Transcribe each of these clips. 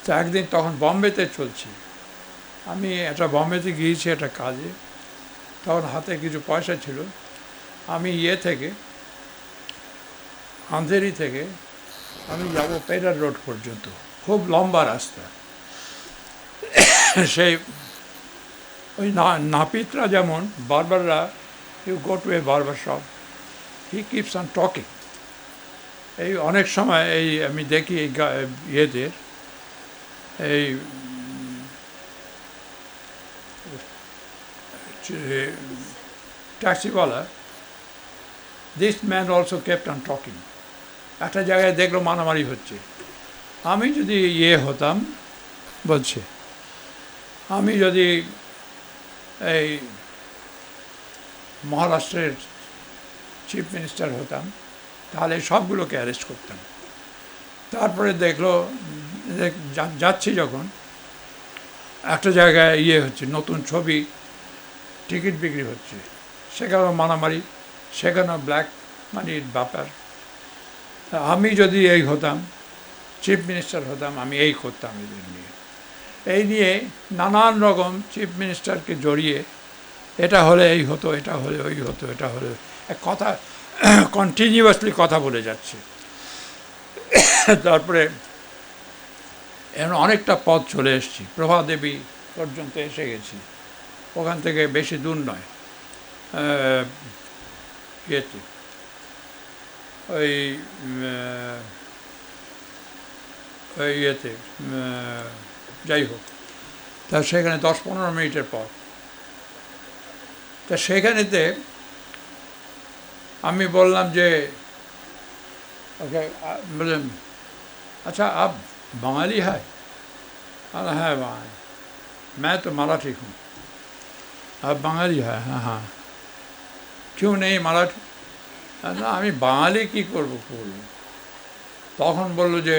তো একদিন তখন বম্বেতে চলছি, আমি একটা বম্বেতে গিয়েছি একটা কাজে, তখন হাতে কিছু পয়সা ছিল। আমি থেকে আন্ধেরি থেকে আমি যাব পেরার রোড পর্যন্ত, খুব লম্বা রাস্তা। সেই ওই নাপিতরা যেমন বারবাররা, you go to a barber shop, he keeps on talking. এই অনেক সময় এই আমি দেখি এই ইয়েদের, এই ট্যাক্সিওয়ালা, this man also kept on talking. একটা জায়গায় দেখলো মারামারি হচ্ছে, আমি যদি হতাম, বলছে, আমি যদি এই মহারাষ্ট্রের চিফ মিনিস্টার হতাম তাহলে সবগুলোকে অ্যারেস্ট করতাম। তারপরে দেখলো যাচ্ছি যখন একটা জায়গায় হচ্ছে, নতুন ছবি টিকিট বিক্রি হচ্ছে, সেখানেও মারামারি, সেখানেও ব্ল্যাক মানির ব্যাপার। আমি যদি হতাম, চিফ মিনিস্টার হতাম, আমি করতাম এদের নিয়ে। এই নিয়ে নানান রকম চিফ মিনিস্টারকে জড়িয়ে, এটা হলে এই হতো, এটা হলে ওই হতো, এটা হলে এক কথা কন্টিনিউয়াসলি কথা বলে যাচ্ছে। তারপরে এমন অনেকটা পথ চলে এসেছি, প্রভাদেবী পর্যন্ত এসে গেছি, ওখান থেকে বেশি দূর নয়, ওই যাই হোক, তা সেখানে 10-15 মিনিটের পথ। তা সেখানেতে আমি বললাম যে, ওকে বললেন, আচ্ছা আপ বাঙালি হয়? হ্যাঁ বাঙালি। मैं तो मराठी हूँ। आप বাঙালি হয়? হ্যাঁ হ্যাঁ। কেউ নেই মারাঠি? না, আমি বাঙালি কী করবো। তখন বললো যে,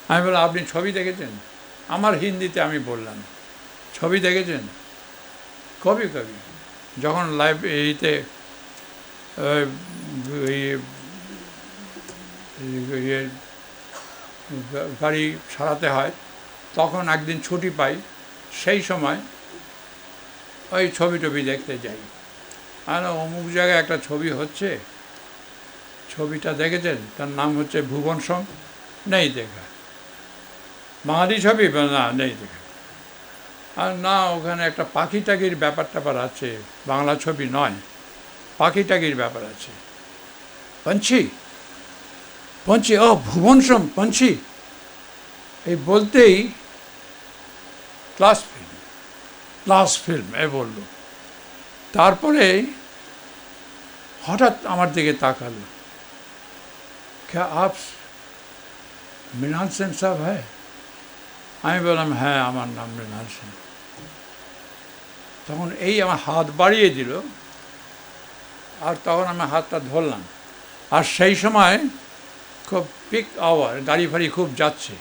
আমি বললাম আপনি ছবি দেখেছেন? আমার হিন্দিতে আমি বললাম, ছবি দেখেছেন? কবি কবি। যখন লাইব্রেরিতে গাড়ি সারাতে হয়, তখন একদিন ছুটি পাই, সেই সময় ওই ছবি টবি দেখতে যাই। আর অমুক জায়গায় একটা ছবি হচ্ছে, ছবিটা দেখেছেন? তার নাম হচ্ছে ভুবন সোম। নেই দেখা। বাঙালি ছবি? না, নেই দেখা। আর না, ওখানে একটা পাখি টাকির ব্যাপার ট্যাপার আছে, বাংলা ছবি নয়, পাখি টাকির ব্যাপার আছে। পঞ্ছি পঞ্ছি, ও ভুবন সোম পঞ্ছি, এই বলতেই ক্লাস ফিল্ম বলল। তারপরে হঠাৎ আমার দিকে তাকালো, क्या आप মৃণাল সেন সাহেব হ্যাঁ? আমি বললাম হ্যাঁ, আমার নাম মৃণাল সেন। তখন আমার হাত বাড়িয়ে দিল, আর তখন আমি হাতটা ধরলাম। আর সেই সময় খুব পিক আওয়ার, গাড়ি ফাড়ি খুব যাচ্ছে,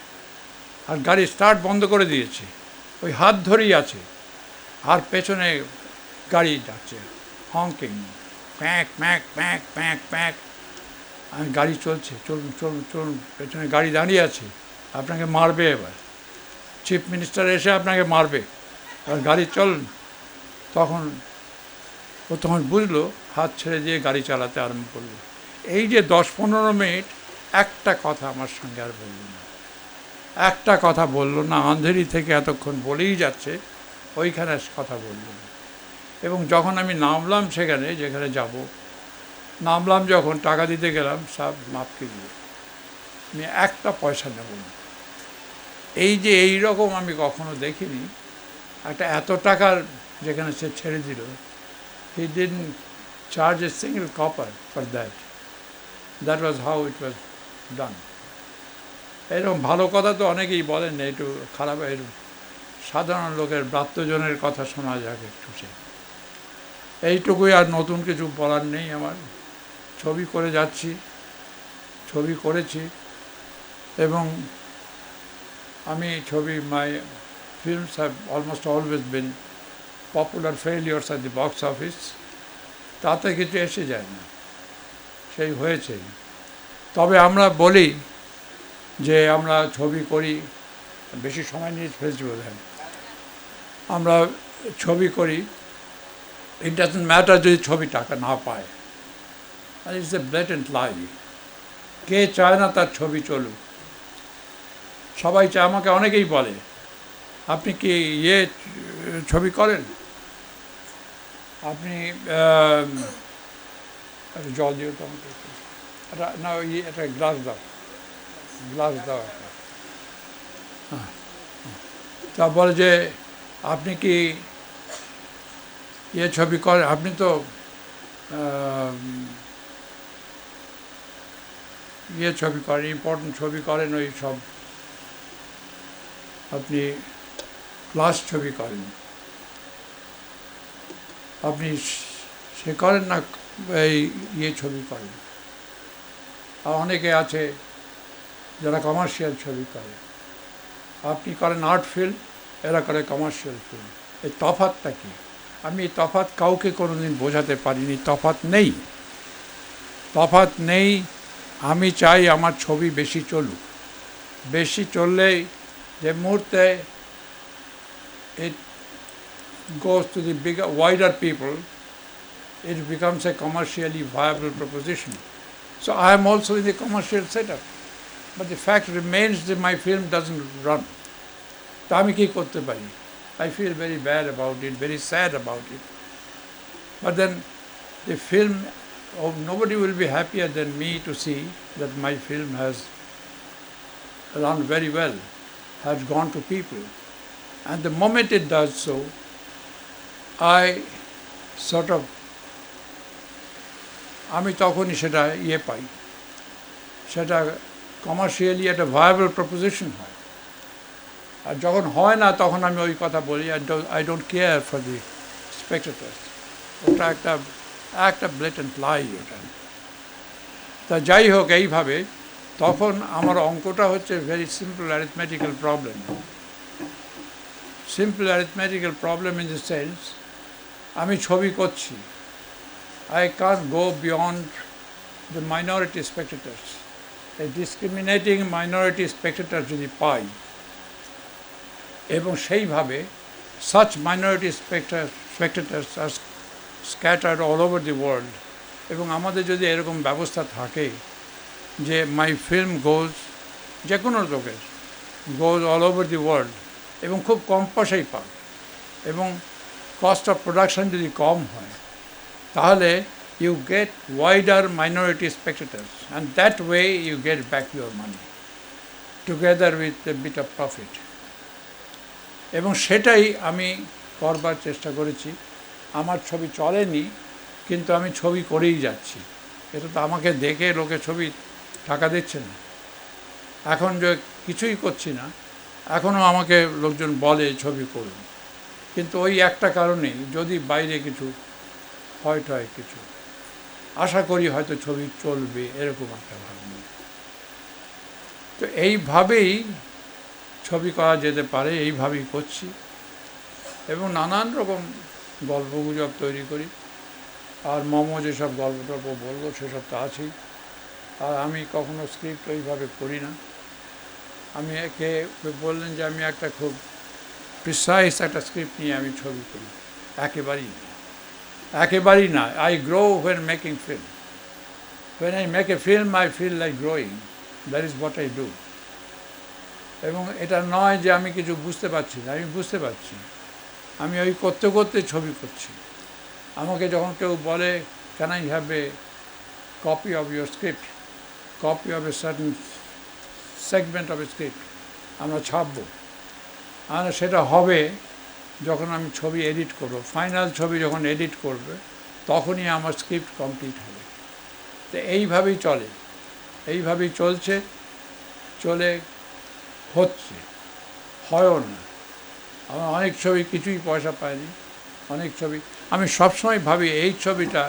আর গাড়ি স্টার্ট বন্ধ করে দিয়েছে, ওই হাত ধরেই আছে, আর পেছনে গাড়ি যাচ্ছে হংকিং, প্যাঁক প্যাঁক প্যাঁক প্যাঁক প্যাঁক। আমি গাড়ি চলছে, চলুন চলুন চলুন, পেছনে গাড়ি দাঁড়িয়ে আছে, আপনাকে মারবে এবার, চিফ মিনিস্টার এসে আপনাকে মারবে, আর গাড়ি চলুন। তখন বুঝলো, হাত ছেড়ে দিয়ে গাড়ি চালাতে আরম্ভ করলো। এই যে 10-15 মিনিট একটা কথা আমার সঙ্গে আর বলল না, একটা কথা বলল না। আন্ধেরি থেকে এতক্ষণ বলেই যাচ্ছে, ওইখানে কথা বলল না। এবং যখন আমি নামলাম সেখানে, যেখানে যাব, নামলাম যখন, টাকা দিতে গেলাম, সব মাপকে দিয়ে, আমি একটা পয়সা নেব না। এই যে এই রকম আমি কখনো দেখিনি। একটা এত টাকার যেখানে সে ছেড়ে দিল, he didn't charge a single copper for that. That was how it was done. এরকম ভালো কথা তো অনেকেই বলেন, একটু খারাপ, সাধারণ লোকের ব্রাত্যজনের কথা শোনা যাক একটু। এইটুকুই, আর নতুন কিছু বলার নেই আমার। ছবি করে যাচ্ছি, ছবি করেছি, এবং আমি ছবি, my films have almost always been popular failures at the box office. তাতে কিছু এসে যায় না, সেই হয়েছেই। তবে আমরা বলি যে আমরা ছবি করি, বেশি সময় নিয়ে ফেলছি বোধহয়, আমরা ছবি করি, ইট ডাজন্ট ম্যাটার যদি ছবি টাকা না পায়। আর ইটস এ ব্লেটেন্ট লাই। কে চায় না তার ছবি চলুক? সবাই চায়। আমাকে অনেকেই বলে, আপনি কি ছবি করেন? আপনি একটা জল দিও তো আমাকে, একটা না একটা গ্লাস দাও, গ্লাস দাও একটা। হ্যাঁ, তা বলে যে আপনি কি ছবি করেন? আপনি তো ছবি করেন, ইম্পর্টেন্ট ছবি করেন, ওই সব আপনি ক্লাস ছবি করেন, আপনি সে করেন না এই ছবি করেন। আর অনেকে আছে যারা কমার্শিয়াল ছবি করে। আপনি করেন আর্ট ফিল্ম, এরা করে কমার্শিয়াল ফিল্ম। এই তফাৎটা কি? আমি এই তফাৎ কাউকে কোনোদিন বোঝাতে পারিনি। তফাৎ নেই, তফাৎ নেই। আমি চাই আমার ছবি বেশি চলুক। বেশি চললেই যে মুহূর্তে it goes to the bigger, wider people, it becomes a commercially viable proposition. So I am also in the commercial setup. But the fact remains that my film doesn't run. তা আমি কী করতে পারি? I feel very bad about it, very sad about it. But then the film, nobody will be happier than me to see that my film has run very well, has gone to people. And the moment it does so, I sort of, আমি তখনই সেটা পাই, সেটা commercially একটা viable proposition হয়। আর যখন হয় না তখন আমি ওই কথা বলি, I don't care for the স্পেক্টেটার্স। ওটা একটা ব্লেটেন্ট লাই ওটা। তা যাই হোক, এইভাবে তখন আমার অঙ্কটা হচ্ছে very simple arithmetical problem. Simple arithmetical problem in the sense, আমি ছবি করছি, I can't go beyond the minority spectators. A discriminating minority spectators যদি পাই, এবং সেইভাবে such minority spectators are scattered all over the world, এবং আমাদের যদি এরকম ব্যবস্থা থাকে যে my film goes, যে কোনো লোকের goes all over the world, এবং খুব কম পয়সায় পায়, এবং কস্ট অফ প্রোডাকশন যদি কম হয়, তাহলে you get wider minority spectators, and that way you get back your money together with a bit of profit. এবং সেটাই আমি করবার চেষ্টা করেছি। আমার ছবি চলেনি, কিন্তু আমি ছবি করেই যাচ্ছি। এটা তো আমাকে দেখে লোকে ছবি টাকা দিচ্ছে না। এখন যে কিছুই করছি না, এখনও আমাকে লোকজন বলে ছবি করুন, কিন্তু ওই একটা কারণেই, যদি বাইরে কিছু হয় কিছু আশা করি হয়তো ছবি চলবে, এরকম একটা ভাবনা। তো এইভাবেই ছবি করা যেতে পারে, এইভাবেই করছি। এবং নানান রকম গল্পগুজব তৈরি করি। আর যেসব গল্প টল্প বলবো সেসব তো আছেই। আর আমি কখনো স্ক্রিপ্ট ওইভাবে করি না। আমি একে বললেন যে আমি একটা খুব প্রিসাইজ একটা স্ক্রিপ্ট নিয়ে আমি ছবি করি, একেবারেই না। I grow when making film. When I make a film, I feel like growing. That is what I do. এবং এটা নয় যে আমি কিছু বুঝতে পারছি না, আমি বুঝতে পারছি। আমি ওই করতে করতে ছবি করছি। আমাকে যখন কেউ বলে, can I have a copy of your script, copy of a certain segment of A script, আমরা ছাপবো। আর সেটা হবে যখন আমি ছবি এডিট করব, ফাইনাল ছবি যখন এডিট করবে, তখনই আমার স্ক্রিপ্ট কমপ্লিট হবে। তো এইভাবেই চলে, এইভাবেই চলে হচ্ছে, হয়ও না। আমার অনেক ছবি কিছুই পয়সা পায়নি, অনেক ছবি। আমি সবসময় ভাবি এই ছবিটা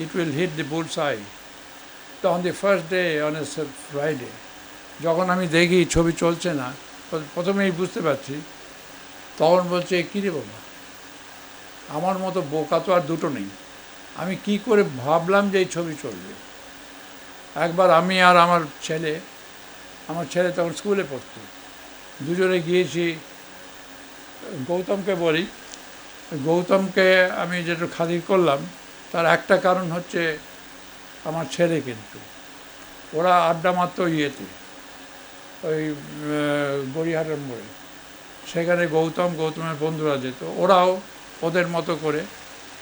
it will hit the bull's eye. তো on the first day, on a Friday, যখন আমি দেখি ছবি চলছে না, প্রথমেই বুঝতে পারছি, তখন বলছে কী রে বাবা, আমার মতো বোকা তো আর দুটো নেই। আমি কি করে ভাবলাম যে এই ছবি চলবে। একবার আমি আর আমার ছেলে আমার ছেলে তখন স্কুলে পড়তো, দুজনে গিয়েছি। গৌতমকে বলি, গৌতমকে আমি যেটা খাতির করলাম তার একটা কারণ হচ্ছে আমার ছেলে, কিন্তু ওরা আড্ডা মারতো ইয়েতে, ওই গড়িয়াহাটের মোড়ে, সেখানে গৌতমের বন্ধুরা যেত, ওরাও ওদের মতো করে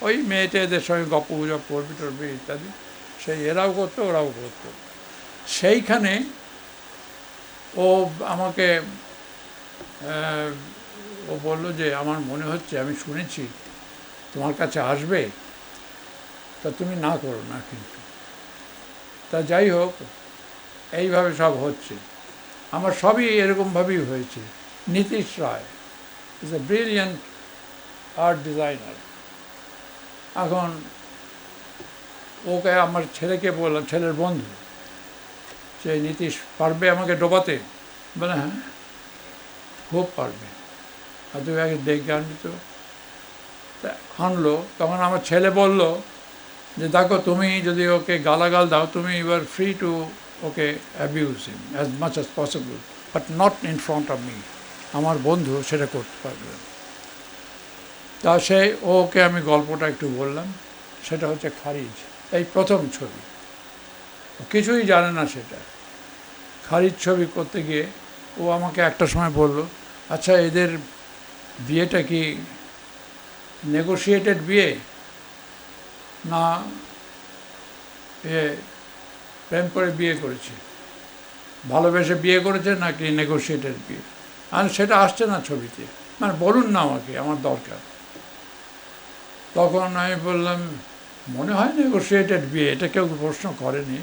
ওই মেয়েটে এদের সঙ্গে গপ্প গুজব করবি টরবি ইত্যাদি, সেই এরাও করতো ওরাও করতো। সেইখানে ও আমাকে ও বললো যে আমার মনে হচ্ছে, আমি শুনেছি তোমার কাছে আসবে, তা তুমি না করো না কিন্তু। তা যাই হোক, এইভাবে সব হচ্ছে। আমার সবই এরকমভাবেই হয়েছে। Nitish Roy is a brilliant art designer. এখন ওকে আমার ছেলেকে বললাম, ছেলের বন্ধু, যে নীতিশ পারবে আমাকে ডোবাতে? বলে হ্যাঁ, খুব পারবে, আর তুমি আগে দেখে আনবি তো। আনলো, তখন আমার ছেলে বলল যে দেখো, তুমি যদি ওকে গালাগাল দাও, তুমি ইউ আর ফ্রি টু ওকে abuse him as much as possible, but not in front of me. আমার বন্ধু সেটা করতে পারবে না। তা সে ওকে আমি গল্পটা একটু বললাম, সেটা হচ্ছে খারিজ, এই প্রথম ছবি। কিছুই জানে না সেটা। খারিজ ছবি করতে গিয়ে ও আমাকে একটা সময় বলল, আচ্ছা এদের বিয়েটা কি নেগোশিয়েটেড বিয়ে না এ প্রেম করে বিয়ে করেছে, ভালোবেসে বিয়ে করেছে নাকি নেগোশিয়েটেড বিয়ে? আর সেটা আসছে না ছবিতে, মানে বলুন না আমাকে, আমার দরকার। তখন আমি বললাম, মনে হয় নেগোশিয়েটেড বিয়ে, এটা কেউ প্রশ্ন করেনি।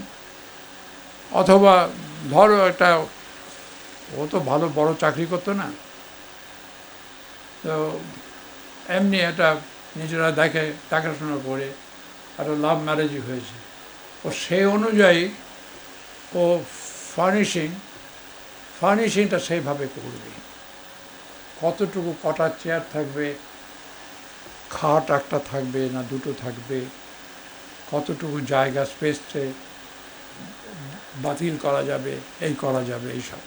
অথবা ধরো একটা, ও তো ভালো বড় চাকরি করতো না, তো এমনি একটা নিজেরা দেখে দেখাশোনা করে একটা লাভ ম্যারেজই হয়েছে। ও সেই অনুযায়ী ও ফার্নিশিংটা সেইভাবে করবে। কতটুকু, কটা চেয়ার থাকবে, খাট একটা থাকবে না দুটো থাকবে, কতটুকু জায়গা স্পেসে বাতিল করা যাবে, এই করা যাবে, এইসব।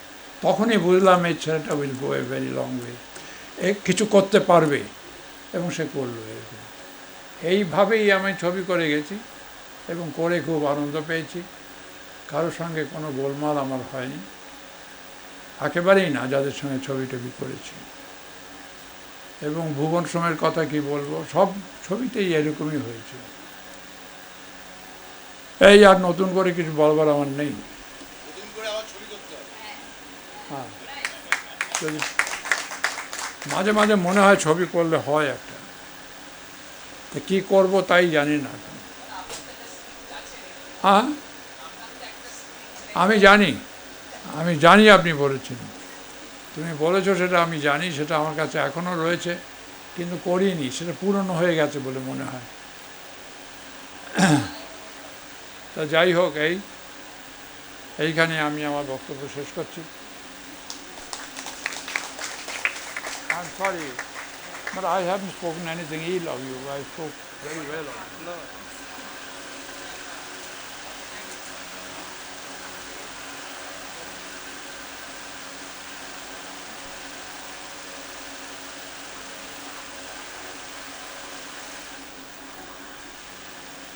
তখনই বুঝলাম এই ছেলেটা will go a very long way, কিছু করতে পারবে, এবং সে করলো। এরকম এইভাবেই আমি ছবি করে গেছি এবং করে খুব আনন্দ পেয়েছি। কারোর সঙ্গে কোনো গোলমাল আমার হয়নি, একেবারেই না, যাদের সঙ্গে ছবি টবি করেছি। এবং ভুবন সোমের কথা কি বলবো, সব ছবিতেই এরকমই হয়েছে। এই আর নতুন করে কিছু বলবার আমার নেই। হ্যাঁ, যদি মাঝে মাঝে মনে হয় ছবি করলে হয় একটা, তা কী করবো তাই জানি না। হ্যাঁ, আমি জানি আপনি বলেছেন, তুমি বলেছো সেটা আমি জানি, সেটা আমার কাছে এখনও রয়েছে, কিন্তু করিনি, সেটা পুরনো হয়ে গেছে বলে মনে হয়। তা যাই হোক, এইখানে আমি আমার বক্তব্য শেষ করছি। I'm sorry, but I haven't spoken anything ill of you. I spoke very well of you. No.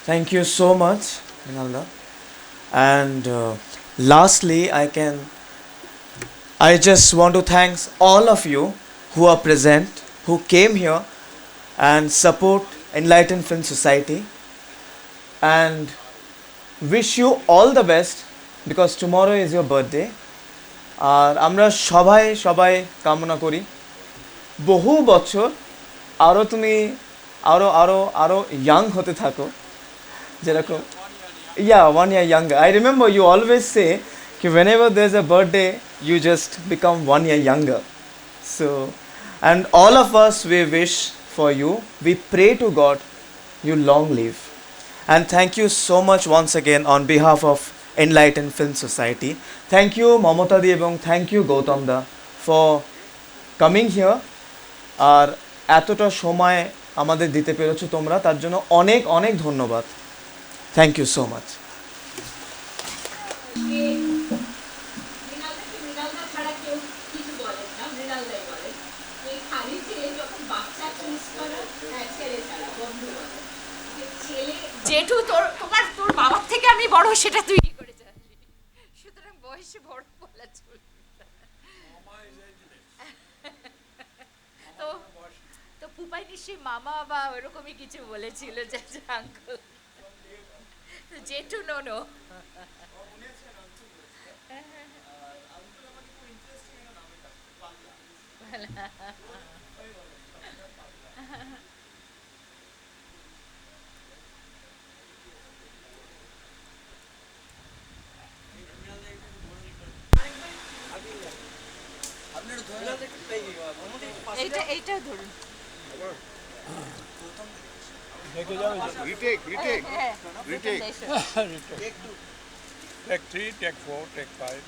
Thank you so much, Minalda. And lastly, I just want to thank all of you who are present, who came here and support Enlightened Film Society, and wish you all the best because tomorrow is your birthday. আর আমরা সবাই কামনা করি বহু বছর আরও তুমি আরো young হতে থাকো, যেরকম one year younger. I remember you always say that whenever there's a birthday you just become 1 year younger. So, and all of us, we wish for you, we pray to God you long live. And thank you so much once again on behalf of Enlightened Film Society. Thank you Mamata di এবং thank you Gautam da for coming here. আর এতটা সময় আমাদের দিতে পেরেছো তোমরা, তার জন্য অনেক অনেক ধন্যবাদ। Thank you so much. জেঠু তোর বাবার থেকে আমি বড়, সেটা তুই কি করে জানলি? সুতরাং বয়সে বড় বলা চলবে না। তো তো পুপাই নিশ্চয়ই মামা বা ওরকমই কিছু বলেছিল যে আঙ্কল। তো জেঠু নো এইটা ধরুন। রিটেক হ্যাঁ, রিটেক Take 3, take 4, take 5.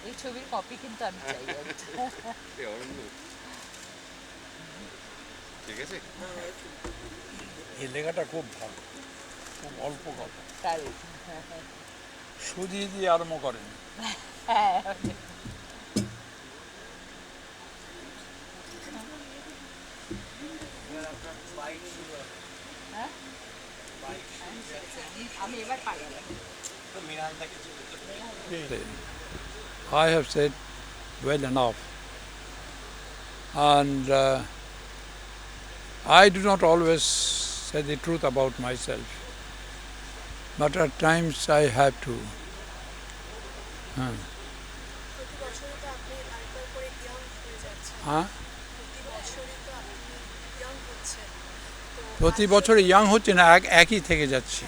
এই ছবির কপি কিন্তু আমি চাই একটা। ঠিক আছে। এই লেখাটা খুব ভালো, খুব অল্প কথা, তাই সুজি দিয়ে আরম্ভ করেন। হ্যাঁ, আমি এবার পারি। I have said well enough, and I do not always say the truth about myself, but at times I have to. হ্যাঁ, প্রতি বছর ইয়াং হচ্ছে না, একই থেকে যাচ্ছি।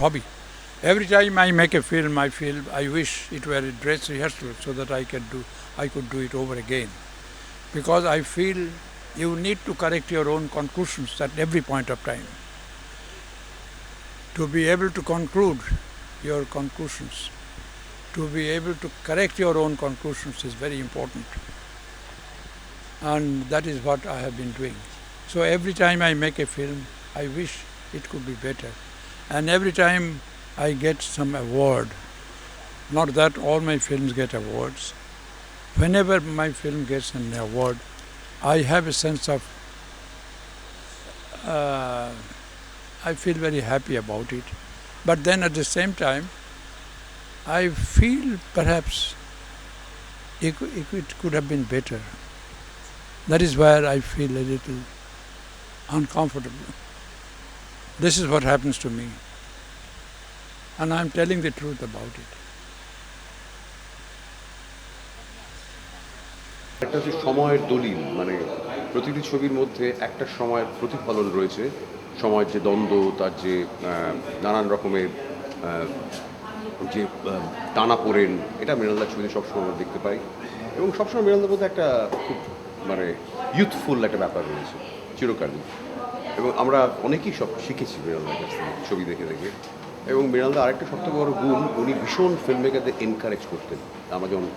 Hobby. Every time I make a film, I wish it were a dress rehearsal so that I could do it over again. Because I feel you need to correct your own conclusions at every point of time. To be able to conclude your conclusions, to be able to correct your own conclusions is very important. And that is what I have been doing. So every time I make a film, I wish it could be better. And every time I get some award, not that all my films get awards, whenever my film gets an award, I have a sense of, I feel very happy about it. But then at the same time, I feel perhaps it could have been better. That is where I feel a little uncomfortable. This is what happens to me. And I'm telling the truth about it. একটা হচ্ছে সময়ের দলিল, মানে প্রতিটি ছবির মধ্যে একটা সময়ের প্রতিফলন রয়েছে। সময়ের যে দ্বন্দ্ব, তার যে নানান রকমের যে টানাপোড়েন, এটা মৃণালদার ছবিতে সবসময় আমরা দেখতে পাই। এবং সবসময় মৃণালদার মধ্যে একটা খুব মানে ইউথফুল একটা ব্যাপার রয়েছে চিরকালই। এবং আমরা অনেকেই সব শিখেছি মৃণালদার কাছ থেকে ছবি দেখে দেখে। এবং মৃণালদা আরেকটা সবথেকে বড় গুণ, উনি ভীষণ ফিল্ম মেকারদের এনকারেজ করতেন। আমরা যখন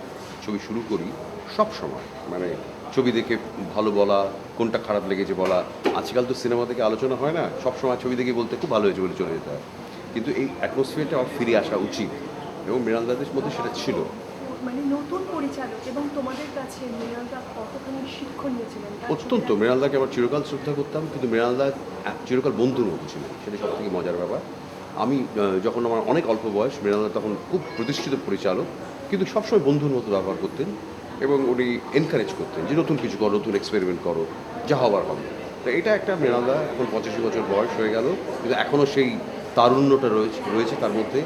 ছবি শুরু করি সব সময় মানে ছবি দেখে ভালো বলা, কোনটা খারাপ লেগেছে বলা। আজকাল তো সিনেমা থেকে আলোচনা হয় না, সব সময় ছবি দেখে বলতে খুব ভালো হয়েছে বলে চলে যেতে হয়। কিন্তু এই অ্যাটমসফিয়ারটা আবার ফিরে আসা উচিত, এবং মৃণালদাদের মধ্যে সেটা ছিল। মানে নতুন পরিচালক এবং তোমাদের কাছে মৃণালদা কতখানি শিক্ষণীয় ছিলেন? অত্যন্ত। মৃণালদাকে আমার চিরকাল শ্রদ্ধা করতাম, কিন্তু মৃণালদা চিরকাল বন্ধুর মতো ছিলেন, সেটা সব থেকে মজার ব্যাপার। আমি যখন আমার অনেক অল্প বয়স, মৃণালদা তখন খুব প্রতিষ্ঠিত পরিচালক, কিন্তু সবসময় বন্ধুর মতো ব্যবহার করতেন এবং উনি এনকারেজ করতেন যে নতুন কিছু করো, নতুন এক্সপেরিমেন্ট করো, যা হবার হবে। তো এটা একটা মৃণালদা, এখন 85 বছর বয়স হয়ে গেল, কিন্তু এখনও সেই তারুণ্যটা রয়েছে তার মধ্যে।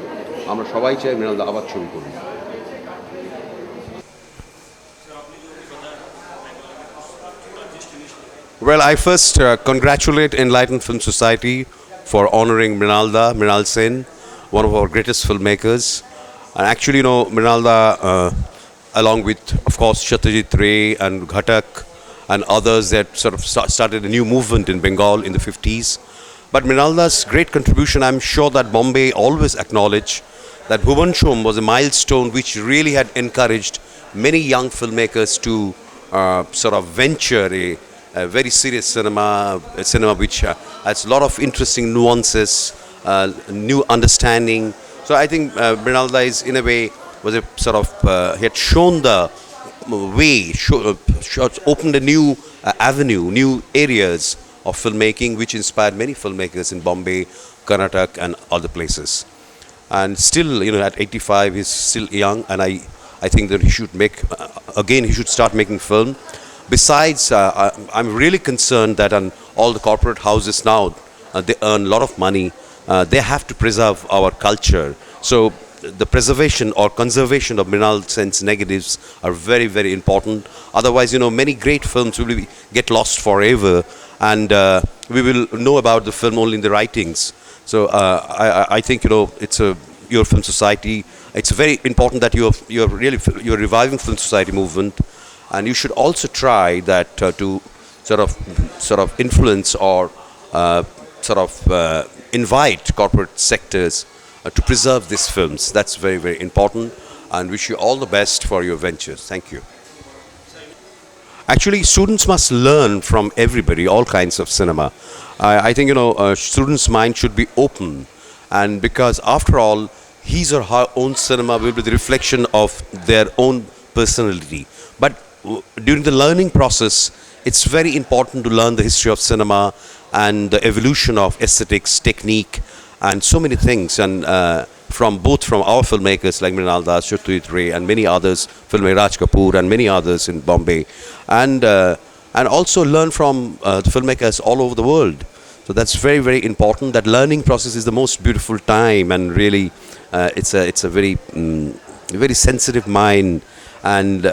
আমরা সবাই চাই মৃণালদা আবার ছবি করুন। Well, I first congratulate Enlightened Film Society for honoring Mrinal Sen, one of our greatest filmmakers. And actually, Mrinalda, along with, of course, Satyajit Ray and Ghatak and others that sort of started a new movement in Bengal in the 50s. But Mrinalda's great contribution, I'm sure that Bombay always acknowledged that Bhuvan Shom was a milestone which really had encouraged many young filmmakers to sort of venture very serious cinema, a cinema which has a lot of interesting nuances, new understanding. So I think Brinalda is in a way was a sort of he had shown the way, opened a new avenue, new areas of filmmaking, which inspired many filmmakers in Bombay, Karnataka, and other places. And still, at 85, he's still young, and I think that he should make, again, he should start making film. Besides, I'm really concerned that on all the corporate houses now, they earn a lot of money. They have to preserve our culture. So the preservation or conservation of Mrinal Sen's negatives are very, very important. Otherwise, many great films will get lost forever, and we will know about the film only in the writings. So I think it's your film society. It's very important that you're reviving film society movement, and you should also try that to sort of influence or invite corporate sectors to preserve these films. That's very, very important, and wish you all the best for your ventures. Thank you. Actually, students must learn from everybody, all kinds of cinema. I think, students' mind should be open, and because after all, his or her own cinema will be the reflection of their own personality. But during the learning process, it's very important to learn the history of cinema and the evolution of aesthetics, technique, and so many things, and from our filmmakers like Mrinal Das, Satyajit Ray, and many others, filmmaker Raj Kapoor, and many others in Bombay, and also learn from the filmmakers all over the world. So that's very, very important. That learning process is the most beautiful time, and really, it's a very, very sensitive mind, and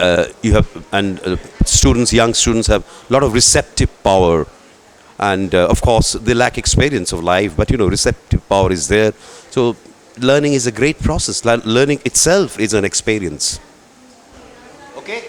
young students have a lot of receptive power. And of course, they lack experience of life, but receptive power is there. So learning is a great process. Learning itself is an experience. Okay.